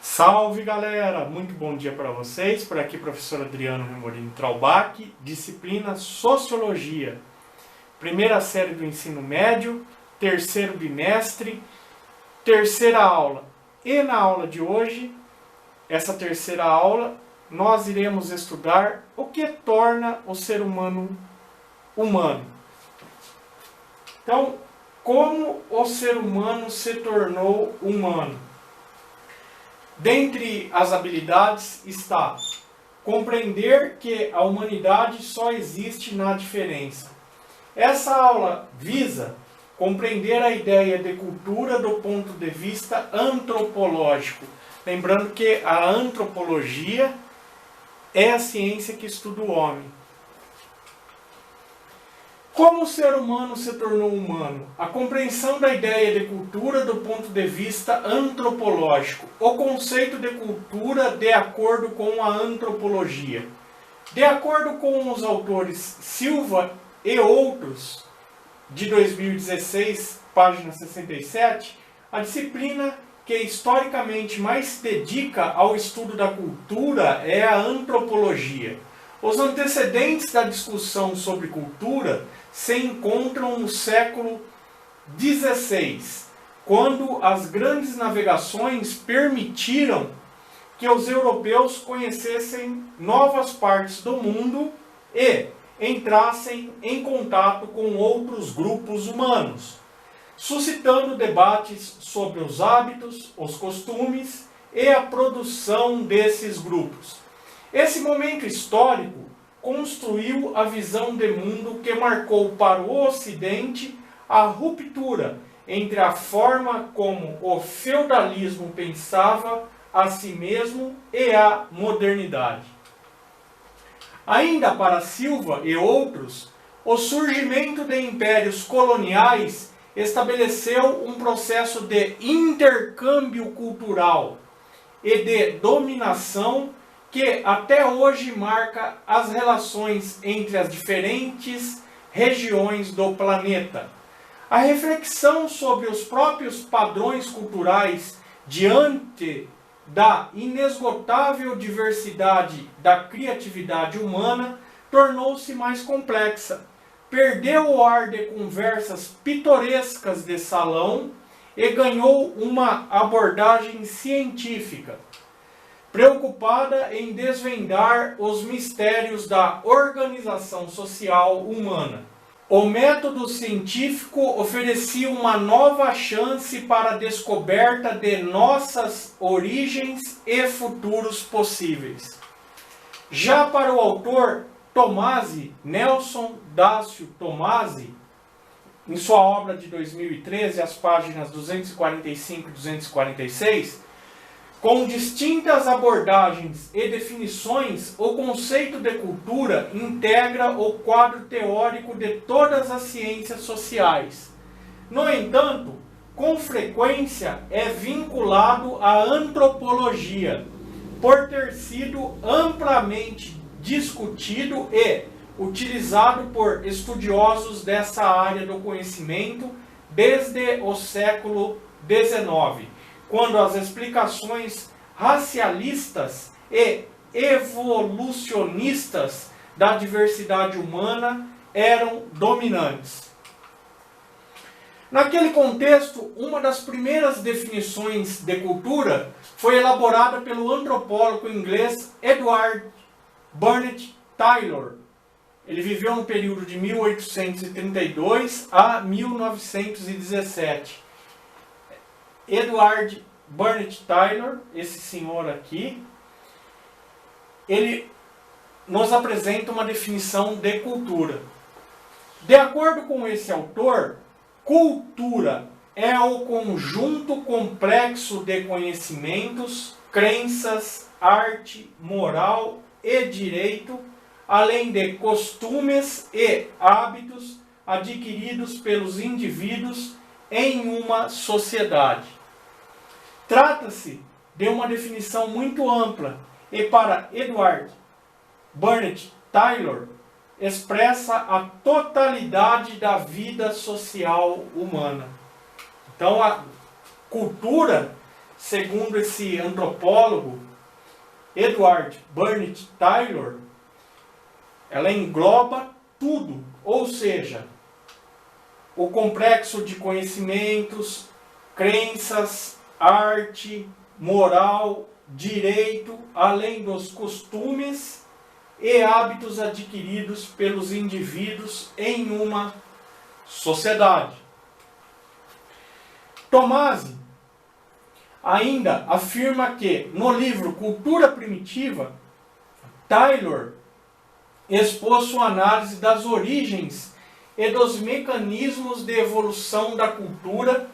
Salve galera, muito bom dia para vocês, por aqui professor Adriano Remolino Traubach, disciplina Sociologia, primeira série do ensino médio, terceiro bimestre, terceira aula. E na aula de hoje, essa terceira aula, nós iremos estudar o que torna o ser humano humano. Então, como o ser humano se tornou humano? Dentre as habilidades está compreender que a humanidade só existe na diferença. Essa aula visa compreender a ideia de cultura do ponto de vista antropológico. Lembrando que a antropologia é a ciência que estuda o homem. Como o ser humano se tornou humano? A compreensão da ideia de cultura do ponto de vista antropológico. O conceito de cultura de acordo com a antropologia. De acordo com os autores Silva e outros, de 2016, página 67, a disciplina que historicamente mais se dedica ao estudo da cultura é a antropologia. Os antecedentes da discussão sobre cultura se encontram no século XVI, quando as grandes navegações permitiram que os europeus conhecessem novas partes do mundo e entrassem em contato com outros grupos humanos, suscitando debates sobre os hábitos, os costumes e a produção desses grupos. Esse momento histórico construiu a visão de mundo que marcou para o Ocidente a ruptura entre a forma como o feudalismo pensava a si mesmo e a modernidade. Ainda para Silva e outros, o surgimento de impérios coloniais estabeleceu um processo de intercâmbio cultural e de dominação que até hoje marca as relações entre as diferentes regiões do planeta. A reflexão sobre os próprios padrões culturais diante da inesgotável diversidade da criatividade humana tornou-se mais complexa. Perdeu o ar de conversas pitorescas de salão e ganhou uma abordagem científica, preocupada em desvendar os mistérios da organização social humana. O método científico oferecia uma nova chance para a descoberta de nossas origens e futuros possíveis. Já para o autor Tomasi, Nelson Dácio Tomasi, em sua obra de 2013, as páginas 245 e 246, com distintas abordagens e definições, o conceito de cultura integra o quadro teórico de todas as ciências sociais. No entanto, com frequência é vinculado à antropologia, por ter sido amplamente discutido e utilizado por estudiosos dessa área do conhecimento desde o século XIX. Quando as explicações racialistas e evolucionistas da diversidade humana eram dominantes. Naquele contexto, uma das primeiras definições de cultura foi elaborada pelo antropólogo inglês Edward Burnett Taylor. Ele viveu no período de 1832 a 1917. Edward Burnett Taylor, esse senhor aqui, ele nos apresenta uma definição de cultura. De acordo com esse autor, cultura é o conjunto complexo de conhecimentos, crenças, arte, moral e direito, além de costumes e hábitos adquiridos pelos indivíduos em uma sociedade. Trata-se de uma definição muito ampla e, para Edward Burnett Taylor, expressa a totalidade da vida social humana. Então, a cultura segundo esse antropólogo, Edward Burnett Taylor, ela engloba tudo, ou seja, o complexo de conhecimentos, crenças, arte, moral, direito, além dos costumes e hábitos adquiridos pelos indivíduos em uma sociedade. Tomasi ainda afirma que, no livro Cultura Primitiva, Taylor expôs sua análise das origens e dos mecanismos de evolução da cultura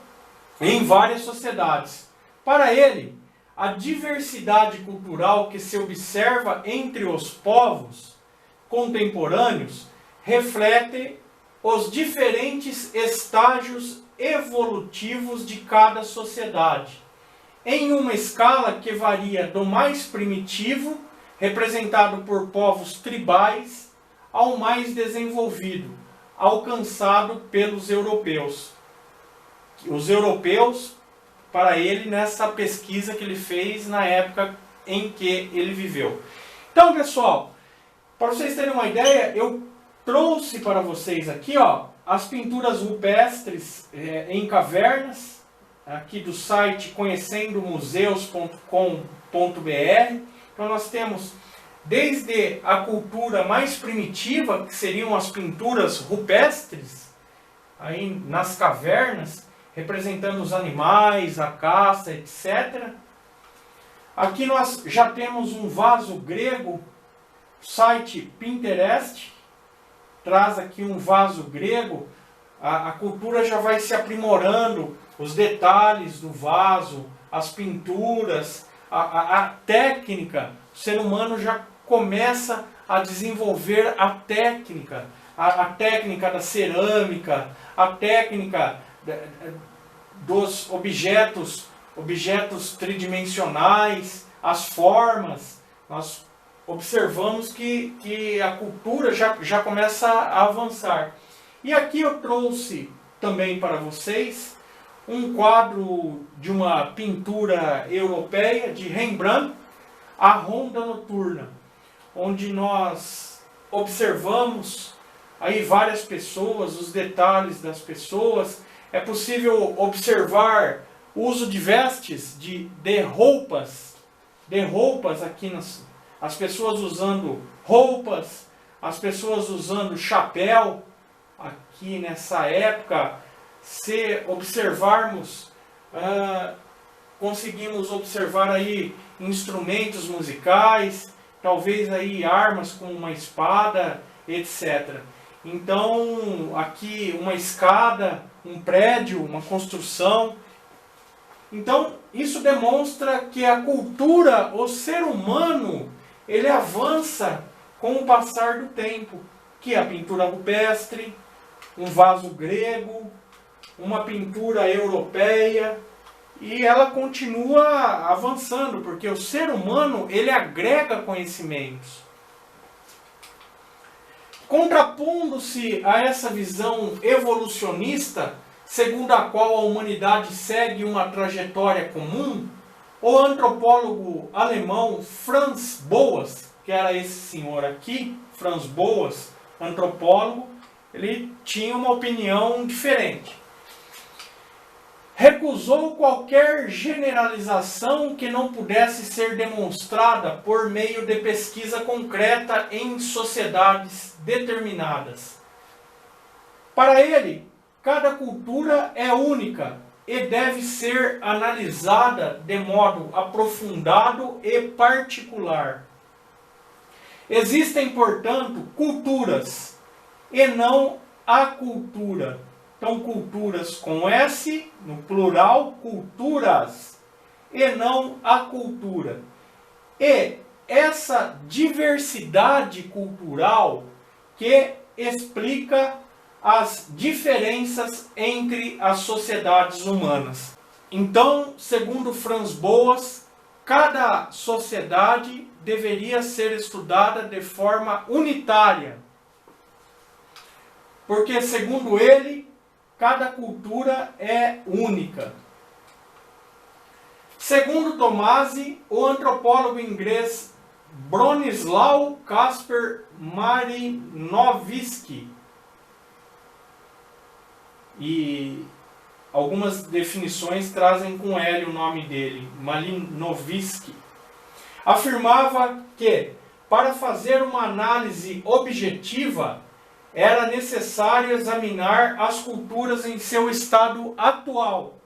em várias sociedades. Para ele, a diversidade cultural que se observa entre os povos contemporâneos reflete os diferentes estágios evolutivos de cada sociedade, em uma escala que varia do mais primitivo, representado por povos tribais, ao mais desenvolvido, alcançado pelos europeus. Os europeus, para ele, nessa pesquisa que ele fez na época em que ele viveu. Então, pessoal, para vocês terem uma ideia, eu trouxe para vocês aqui, as pinturas rupestres em cavernas, aqui do site conhecendomuseus.com.br. Então nós temos desde a cultura mais primitiva, que seriam as pinturas rupestres, aí nas cavernas, representando os animais, a caça, etc. Aqui nós já temos um vaso grego, site Pinterest, traz aqui um vaso grego, a cultura já vai se aprimorando, os detalhes do vaso, as pinturas, a técnica, o ser humano já começa a desenvolver a técnica da cerâmica, a técnica dos objetos tridimensionais, as formas. Nós observamos que a cultura já começa a avançar. E aqui eu trouxe também para vocês um quadro de uma pintura europeia de Rembrandt, A Ronda Noturna, onde nós observamos aí várias pessoas, os detalhes das pessoas. É possível observar o uso de vestes, de roupas aqui, as pessoas usando roupas, as pessoas usando chapéu, aqui nessa época. Se observarmos, conseguimos observar aí instrumentos musicais, talvez aí armas como uma espada, etc. Então, aqui uma escada, um prédio, uma construção. Então, isso demonstra que a cultura, o ser humano, ele avança com o passar do tempo, que é a pintura rupestre, um vaso grego, uma pintura europeia, e ela continua avançando, porque o ser humano, ele agrega conhecimentos. Contrapondo-se a essa visão evolucionista, segundo a qual a humanidade segue uma trajetória comum, o antropólogo alemão Franz Boas, que era esse senhor aqui, Franz Boas, antropólogo, ele tinha uma opinião diferente. Recusou qualquer generalização que não pudesse ser demonstrada por meio de pesquisa concreta em sociedades determinadas. Para ele, cada cultura é única e deve ser analisada de modo aprofundado e particular. Existem, portanto, culturas e não a cultura. Então, culturas com S, no plural, culturas, e não a cultura. E essa diversidade cultural que explica as diferenças entre as sociedades humanas. Então, segundo Franz Boas, cada sociedade deveria ser estudada de forma unitária, porque, segundo ele, cada cultura é única. Segundo Tomasi, o antropólogo inglês Bronislaw Kasper Malinowski, e algumas definições trazem com L o nome dele, Malinowski, afirmava que, para fazer uma análise objetiva, era necessário examinar as culturas em seu estado atual,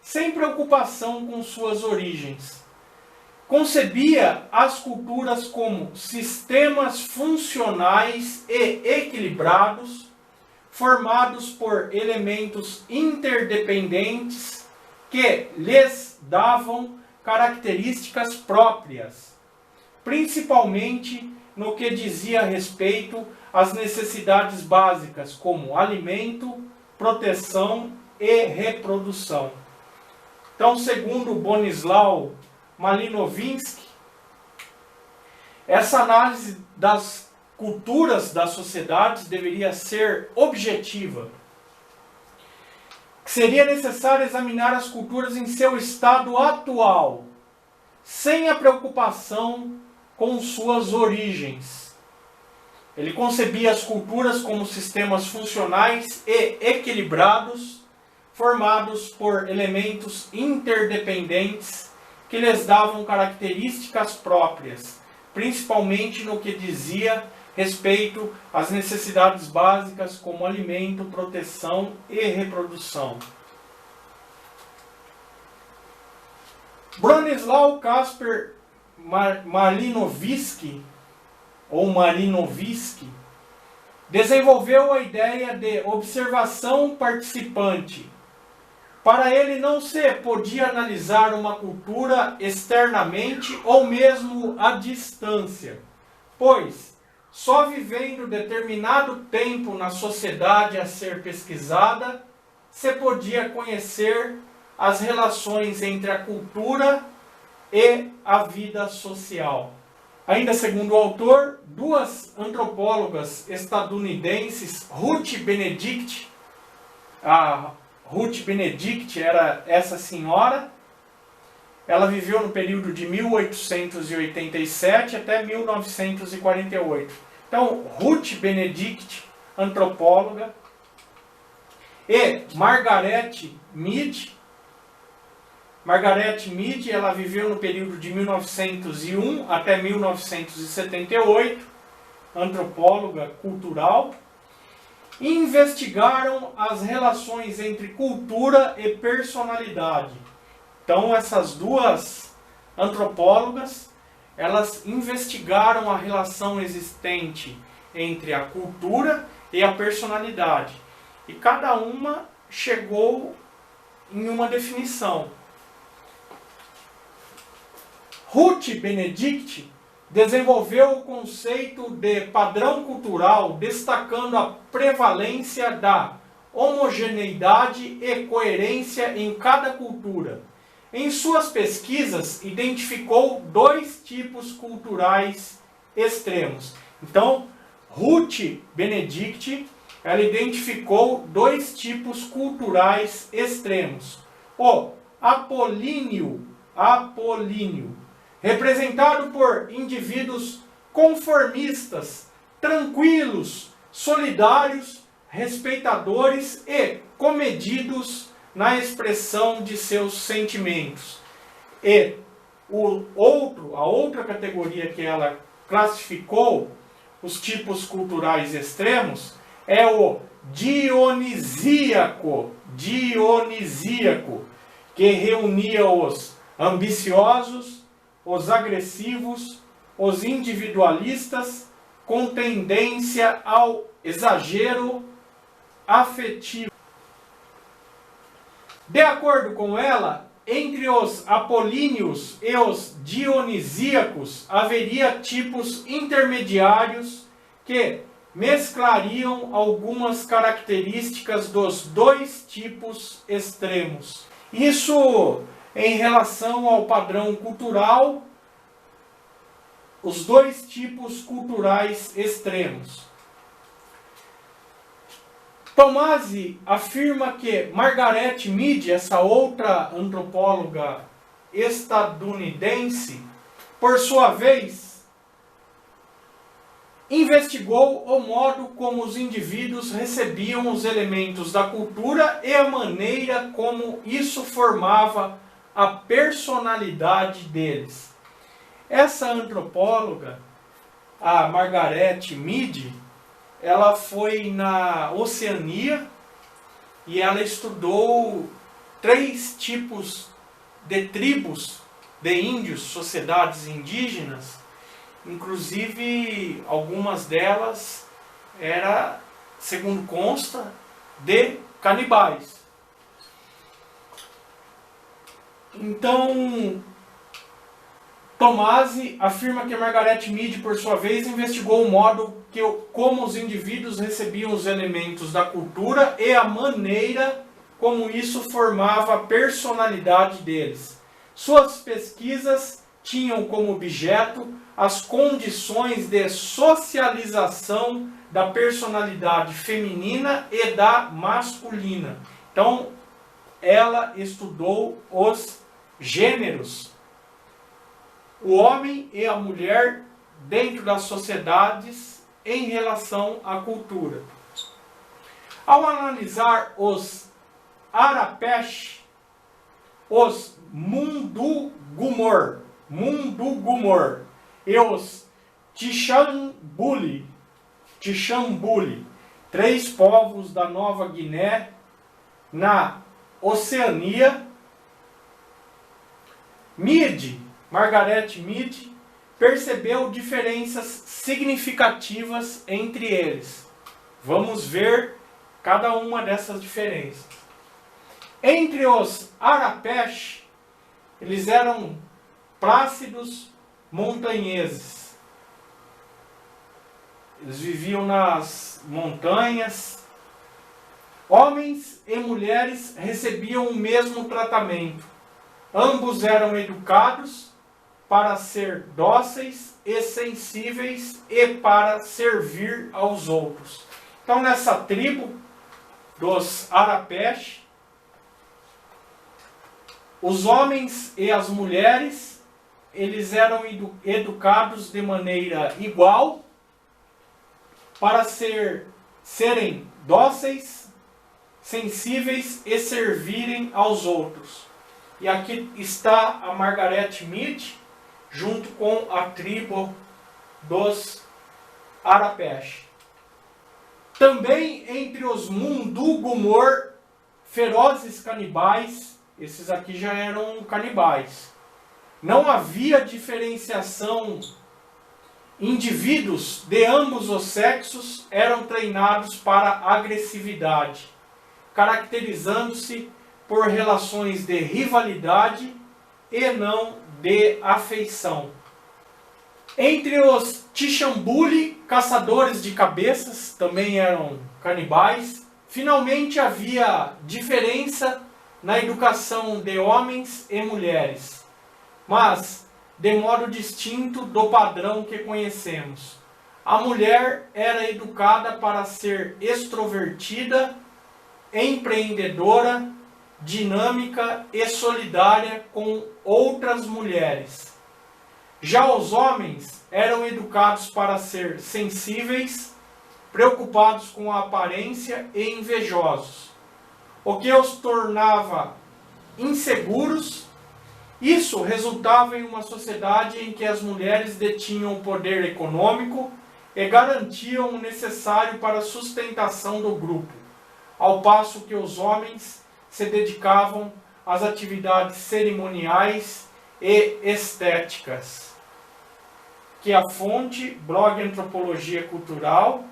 sem preocupação com suas origens. Concebia as culturas como sistemas funcionais e equilibrados, formados por elementos interdependentes que lhes davam características próprias, principalmente no que dizia respeito às necessidades básicas como alimento, proteção e reprodução. Então, segundo Bronislaw Malinowski, essa análise das culturas das sociedades deveria ser objetiva. Seria necessário examinar as culturas em seu estado atual, sem a preocupação com suas origens. Ele concebia as culturas como sistemas funcionais e equilibrados, formados por elementos interdependentes que lhes davam características próprias, principalmente no que dizia respeito às necessidades básicas como alimento, proteção e reprodução. Bronislaw Kasper Malinowski, desenvolveu a ideia de observação participante. Para ele não se podia analisar uma cultura externamente ou mesmo à distância, pois só vivendo determinado tempo na sociedade a ser pesquisada, se podia conhecer as relações entre a cultura e a vida social. Ainda segundo o autor, duas antropólogas estadunidenses, Ruth Benedict, a Ruth Benedict era essa senhora, ela viveu no período de 1887 até 1948. Então, Ruth Benedict, antropóloga, e Margaret Mead. Margaret Mead, ela viveu no período de 1901 até 1978, antropóloga cultural. Investigaram as relações entre cultura e personalidade. Então, essas duas antropólogas, elas investigaram a relação existente entre a cultura e a personalidade. E cada uma chegou em uma definição. Ruth Benedict desenvolveu o conceito de padrão cultural, destacando a prevalência da homogeneidade e coerência em cada cultura. Em suas pesquisas, identificou dois tipos culturais extremos. Então, Ruth Benedict, ela identificou dois tipos culturais extremos. O apolíneo, representado por indivíduos conformistas, tranquilos, solidários, respeitadores e comedidos na expressão de seus sentimentos. E a outra categoria que ela classificou, os tipos culturais extremos, é o dionisíaco, que reunia os ambiciosos, os agressivos, os individualistas, com tendência ao exagero afetivo. De acordo com ela, entre os apolíneos e os dionisíacos haveria tipos intermediários que mesclariam algumas características dos dois tipos extremos. Isso em relação ao padrão cultural, os dois tipos culturais extremos. Tomasi afirma que Margaret Mead, essa outra antropóloga estadunidense, por sua vez, investigou o modo como os indivíduos recebiam os elementos da cultura e a maneira como isso formava a personalidade deles. Essa antropóloga, a Margaret Mead, ela foi na Oceania e ela estudou 3 tipos de tribos de índios, sociedades indígenas, inclusive algumas delas eram, segundo consta, de canibais. Então, Tomasi afirma que Margaret Mead, por sua vez, investigou o modo como os indivíduos recebiam os elementos da cultura e a maneira como isso formava a personalidade deles. Suas pesquisas tinham como objeto as condições de socialização da personalidade feminina e da masculina. Então, ela estudou os gêneros, o homem e a mulher dentro das sociedades em relação à cultura. Ao analisar os Arapesh, os Mundugumor e os Tixambuli, 3 povos da Nova Guiné, na Oceania, Margaret Mead percebeu diferenças significativas entre eles. Vamos ver cada uma dessas diferenças. Entre os Arapesh, eles eram plácidos montanheses. Eles viviam nas montanhas. Homens e mulheres recebiam o mesmo tratamento. Ambos eram educados para ser dóceis e sensíveis e para servir aos outros. Então, nessa tribo dos Arapesh, os homens e as mulheres, eles eram educados de maneira igual para serem dóceis, sensíveis e servirem aos outros. E aqui está a Margaret Mead, junto com a tribo dos Arapesh. Também entre os Mundugumor, ferozes canibais, esses aqui já eram canibais. Não havia diferenciação. Indivíduos de ambos os sexos eram treinados para agressividade, caracterizando-se por relações de rivalidade e não de afeição. Entre os Tixambuli, caçadores de cabeças, também eram canibais. Finalmente havia diferença na educação de homens e mulheres, mas de modo distinto do padrão que conhecemos. A mulher era educada para ser extrovertida, empreendedora, dinâmica e solidária com outras mulheres. Já os homens eram educados para ser sensíveis, preocupados com a aparência e invejosos, o que os tornava inseguros. Isso resultava em uma sociedade em que as mulheres detinham o poder econômico e garantiam o necessário para a sustentação do grupo, ao passo que os homens se dedicavam às atividades cerimoniais e estéticas. Que a fonte, blog Antropologia Cultural.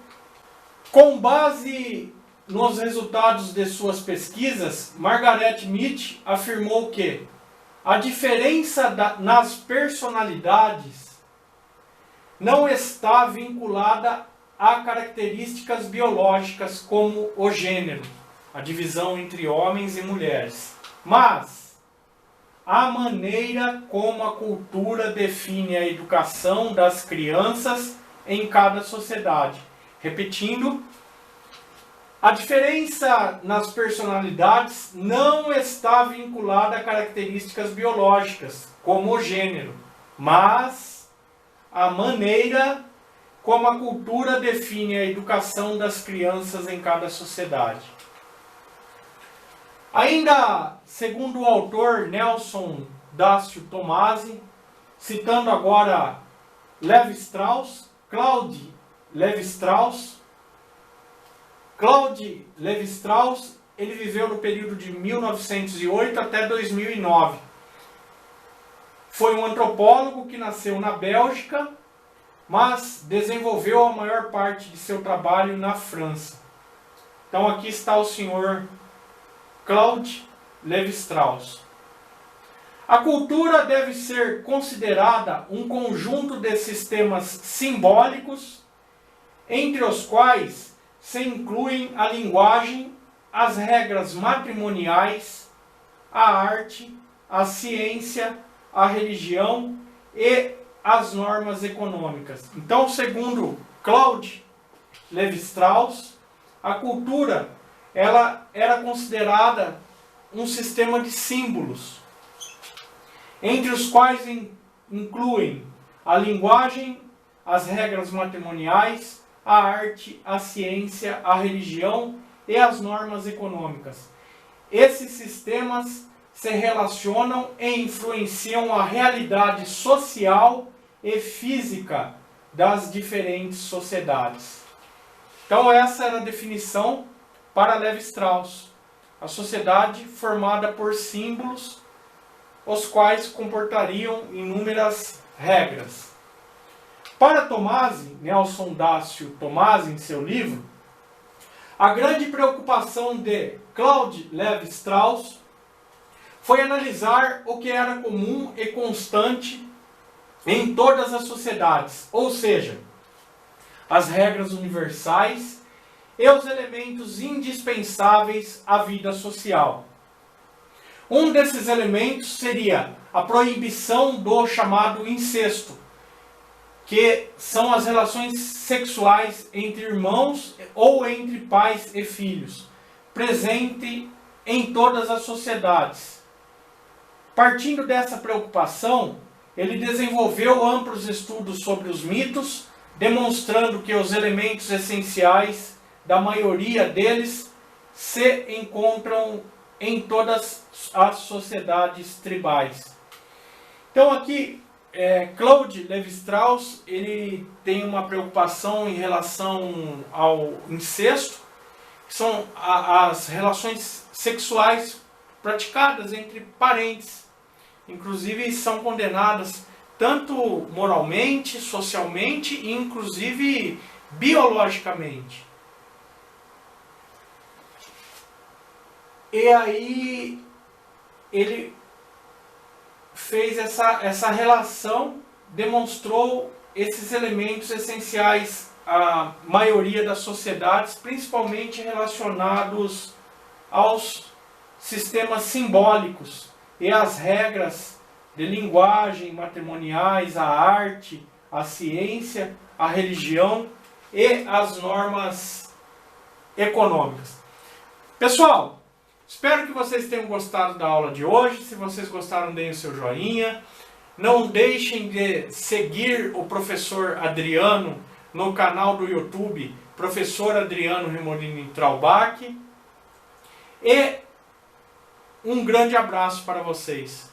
Com base nos resultados de suas pesquisas, Margaret Mead afirmou que a diferença nas personalidades não está vinculada a características biológicas como o gênero, a divisão entre homens e mulheres, mas a maneira como a cultura define a educação das crianças em cada sociedade. Repetindo, A diferença nas personalidades não está vinculada a características biológicas, como o gênero, mas a maneira como a cultura define a educação das crianças em cada sociedade. Ainda segundo o autor Nelson Dácio Tomasi, citando agora Lévi-Strauss, Claude Lévi-Strauss, ele viveu no período de 1908 até 2009. Foi um antropólogo que nasceu na Bélgica, mas desenvolveu a maior parte de seu trabalho na França. Então aqui está o senhor Claude Lévi-Strauss. A cultura deve ser considerada um conjunto de sistemas simbólicos, entre os quais se incluem a linguagem, as regras matrimoniais, a arte, a ciência, a religião e as normas econômicas. Então, segundo Claude Lévi-Strauss, a cultura ela era considerada um sistema de símbolos, entre os quais incluem a linguagem, as regras matrimoniais, a arte, a ciência, a religião e as normas econômicas. Esses sistemas se relacionam e influenciam a realidade social e física das diferentes sociedades. Então essa era a definição para Lévi-Strauss. A sociedade formada por símbolos, os quais comportariam inúmeras regras. Para Tomasi, Nelson Dácio Tomasi, em seu livro, a grande preocupação de Claude Lévi-Strauss foi analisar o que era comum e constante em todas as sociedades, ou seja, as regras universais e os elementos indispensáveis à vida social. Um desses elementos seria a proibição do chamado incesto, que são as relações sexuais entre irmãos ou entre pais e filhos, presente em todas as sociedades. Partindo dessa preocupação, ele desenvolveu amplos estudos sobre os mitos, demonstrando que os elementos essenciais da maioria deles se encontram em todas as sociedades tribais. Então aqui, Claude Lévi-Strauss, ele tem uma preocupação em relação ao incesto, que são as relações sexuais praticadas entre parentes. Inclusive são condenadas tanto moralmente, socialmente e inclusive biologicamente. E aí ele fez essa relação, demonstrou esses elementos essenciais à maioria das sociedades, principalmente relacionados aos sistemas simbólicos e às regras de linguagem matrimoniais, a arte, a ciência, a religião e as normas econômicas. Pessoal, espero que vocês tenham gostado da aula de hoje. Se vocês gostaram, deem o seu joinha. Não deixem de seguir o professor Adriano no canal do YouTube, Professor Adriano Remolini Traubach. E um grande abraço para vocês.